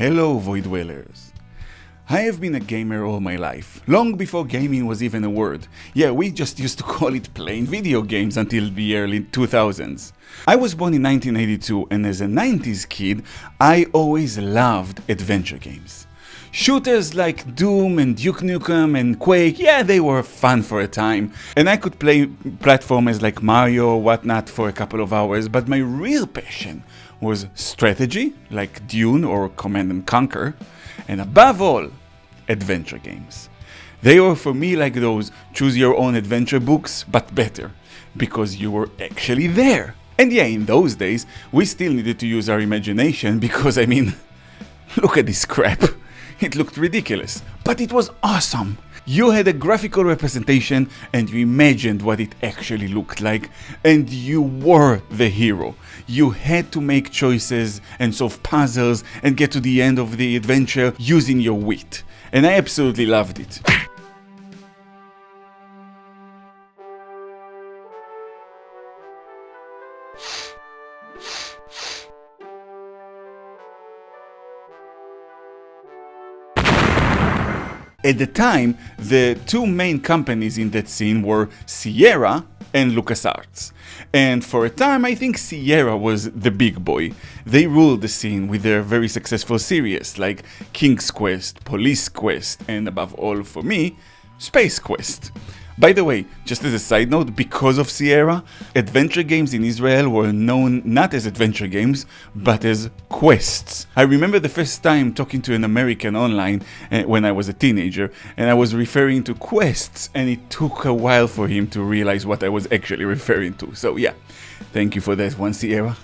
Hello Void Dwellers. I have been a gamer all my life, long before gaming was even a word. Yeah, we just used to call it playing video games until the early 2000s. I was born in 1982 and as a 90s kid, I always loved adventure games. Shooters like Doom and Duke Nukem and Quake, yeah, they were fun for a time. And I could play platformers like Mario or whatnot for a couple of hours, but my real passion was strategy, like Dune or Command & Conquer, and above all, adventure games. They were for me like those choose-your-own adventure books, but better, because you were actually there. And yeah, in those days, we still needed to use our imagination because, look at this crap. It looked ridiculous, but it was awesome. You had a graphical representation and you imagined what it actually looked like, and you were the hero. You had to make choices and solve puzzles and get to the end of the adventure using your wit, and I absolutely loved it. At the time, the two main companies in that scene were Sierra and LucasArts. And for a time, I think Sierra was the big boy. They ruled the scene with their very successful series like King's Quest, Police Quest, and above all for me, Space Quest. By the way, just as a side note, because of Sierra, adventure games in Israel were known not as adventure games, but as quests. I remember the first time talking to an American online when I was a teenager, and I was referring to quests, and it took a while for him to realize what I was actually referring to. So yeah, thank you for that one, Sierra.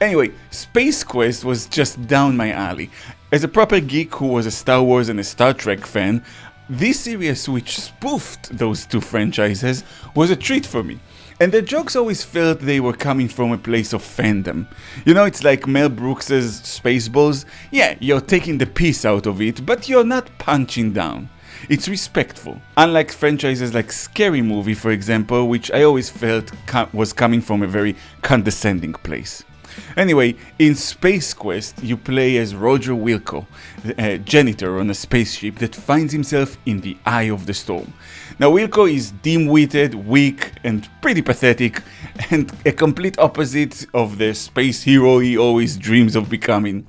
Anyway, Space Quest was just down my alley. As a proper geek who was a Star Wars and a Star Trek fan, this series, which spoofed those two franchises, was a treat for me. And the jokes always felt they were coming from a place of fandom. You know, it's like Mel Brooks's Spaceballs. Yeah, you're taking the piss out of it, but you're not punching down. It's respectful. Unlike franchises like Scary Movie, for example, which I always felt was coming from a very condescending place. Anyway, in Space Quest, you play as Roger Wilco, a janitor on a spaceship that finds himself in the eye of the storm. Now, Wilco is dim-witted, weak, and pretty pathetic, and a complete opposite of the space hero he always dreams of becoming.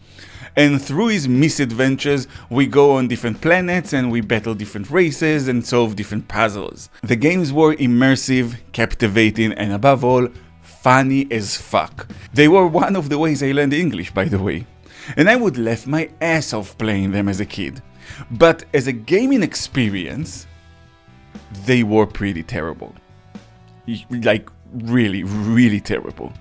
And through his misadventures, we go on different planets and we battle different races and solve different puzzles. The games were immersive, captivating, and above all, funny as fuck. They were one of the ways I learned English, by the way. And I would laugh my ass off playing them as a kid. But as a gaming experience, they were pretty terrible. Like, really, really terrible.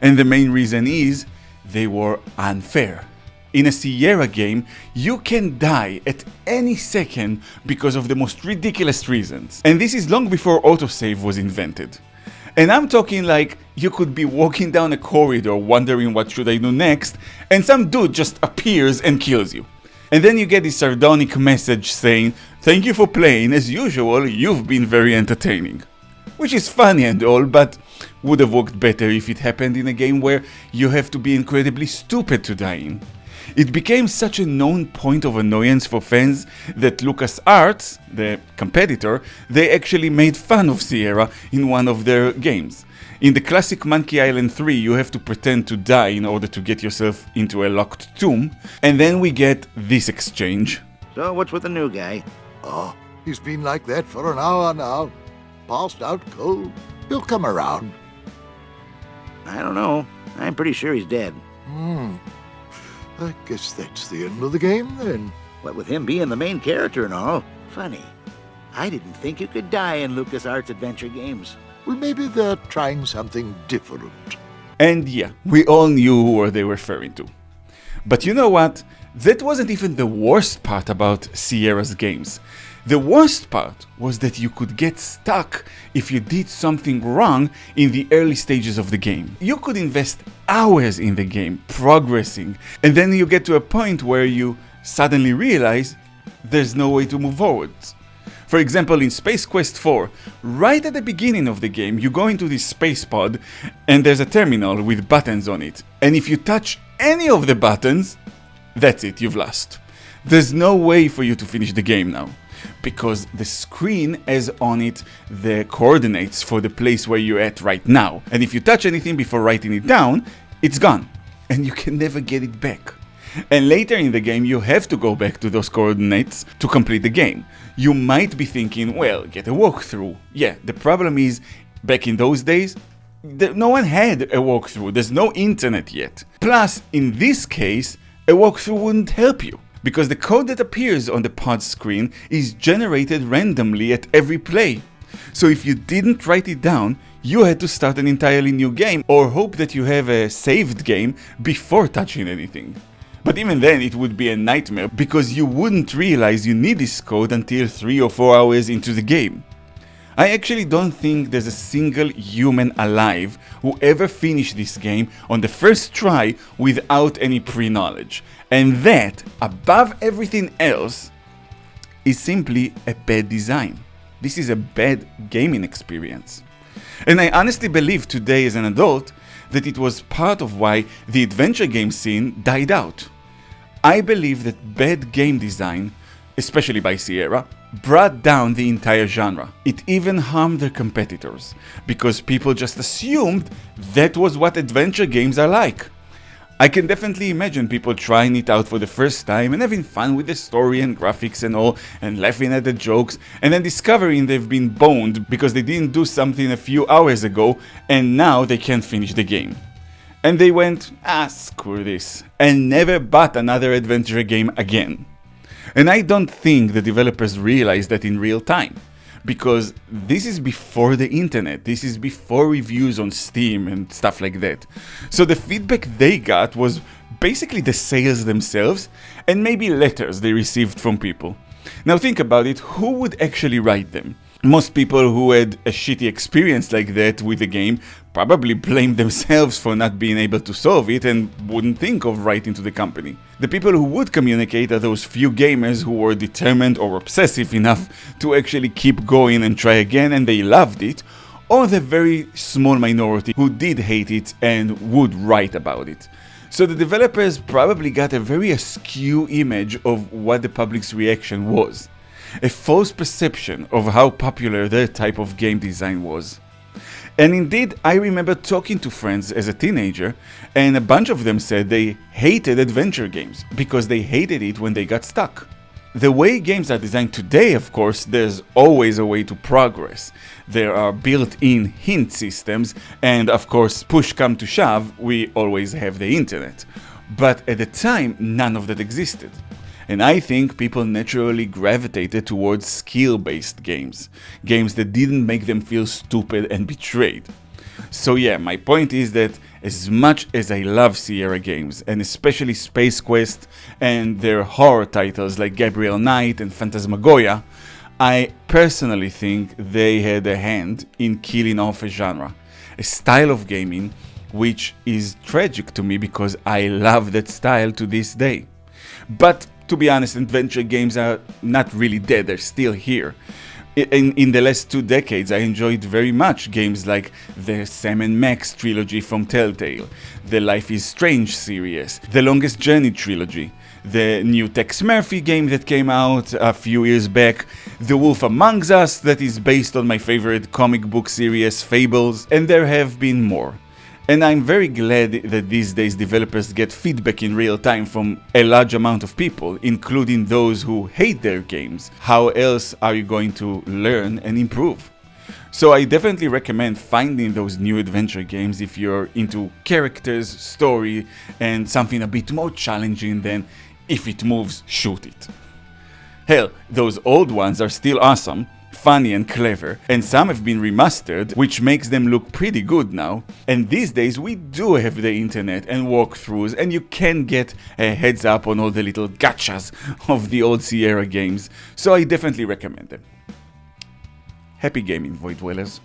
And the main reason is, they were unfair. In a Sierra game, you can die at any second because of the most ridiculous reasons. And this is long before autosave was invented. And I'm talking like you could be walking down a corridor wondering what should I do next, and some dude just appears and kills you. And then you get this sardonic message saying, "Thank you for playing, as usual, you've been very entertaining." Which is funny and all, but would have worked better if it happened in a game where you have to be incredibly stupid to die in. It became such a known point of annoyance for fans that LucasArts, the competitor, they actually made fun of Sierra in one of their games. In the classic Monkey Island 3, you have to pretend to die in order to get yourself into a locked tomb, and then we get this exchange. So what's with the new guy? Oh, he's been like that for an hour now. Passed out cold. He'll come around. I don't know. I'm pretty sure he's dead. I guess that's the end of the game then. What with him being the main character and all. Funny. I didn't think you could die in LucasArts adventure games. Well, maybe they're trying something different. And yeah, we all knew who they were referring to. But you know what? That wasn't even the worst part about Sierra's games. The worst part was that you could get stuck if you did something wrong in the early stages of the game. You could invest hours in the game, progressing, and then you get to a point where you suddenly realize there's no way to move forwards. For example, in Space Quest 4, right at the beginning of the game, you go into this space pod and there's a terminal with buttons on it. And if you touch any of the buttons, that's it, you've lost. There's no way for you to finish the game now, because the screen has on it the coordinates for the place where you're at right now, and if you touch anything before writing it down, it's gone, and you can never get it back. And later in the game you have to go back to those coordinates to complete the game. You might be thinking, well, get a walkthrough. Yeah, the problem is, back in those days, no one had a walkthrough, there's no internet yet. Plus, in this case, a walkthrough wouldn't help you, because the code that appears on the pod screen is generated randomly at every play. So if you didn't write it down, you had to start an entirely new game, or hope that you have a saved game before touching anything. But even then it would be a nightmare, because you wouldn't realize you need this code until 3 or 4 hours into the game. I actually don't think there's a single human alive who ever finished this game on the first try without any pre-knowledge. And that, above everything else, is simply a bad design. This is a bad gaming experience. And I honestly believe today as an adult that it was part of why the adventure game scene died out. I believe that bad game design, especially by Sierra, brought down the entire genre. It even harmed their competitors, because people just assumed that was what adventure games are like. I can definitely imagine people trying it out for the first time and having fun with the story and graphics and all, and laughing at the jokes, and then discovering they've been boned because they didn't do something a few hours ago and now they can't finish the game. And they went, screw this, and never bought another adventure game again. And I don't think the developers realized that in real time, because this is before the internet, this is before reviews on Steam and stuff like that. So the feedback they got was basically the sales themselves and maybe letters they received from people. Now think about it, who would actually write them? Most people who had a shitty experience like that with the game probably blamed themselves for not being able to solve it and wouldn't think of writing to the company. The people who would communicate are those few gamers who were determined or obsessive enough to actually keep going and try again and they loved it, or the very small minority who did hate it and would write about it. So the developers probably got a very askew image of what the public's reaction was. A false perception of how popular their type of game design was. And indeed, I remember talking to friends as a teenager, and a bunch of them said they hated adventure games because they hated it when they got stuck. The way games are designed today, of course, there's always a way to progress. There are built-in hint systems, and of course, push come to shove, we always have the internet. But at the time, none of that existed. And I think people naturally gravitated towards skill-based games. Games that didn't make them feel stupid and betrayed. So yeah, my point is that as much as I love Sierra games, and especially Space Quest and their horror titles like Gabriel Knight and Phantasmagoria, I personally think they had a hand in killing off a genre, a style of gaming which is tragic to me because I love that style to this day. But to be honest, adventure games are not really dead, they're still here. In the last 2 decades, I enjoyed very much games like the Sam & Max trilogy from Telltale, the Life is Strange series, the Longest Journey trilogy, the new Tex Murphy game that came out a few years back, The Wolf Among Us that is based on my favorite comic book series Fables, and there have been more. And I'm very glad that these days developers get feedback in real time from a large amount of people, including those who hate their games. How else are you going to learn and improve? So I definitely recommend finding those new adventure games if you're into characters, story, and something a bit more challenging than if it moves, shoot it. Hell, those old ones are still awesome, funny and clever, and some have been remastered, which makes them look pretty good now. And these days we do have the internet and walkthroughs, and you can get a heads up on all the little gotchas of the old Sierra games, so I definitely recommend them. Happy gaming, Void Dwellers.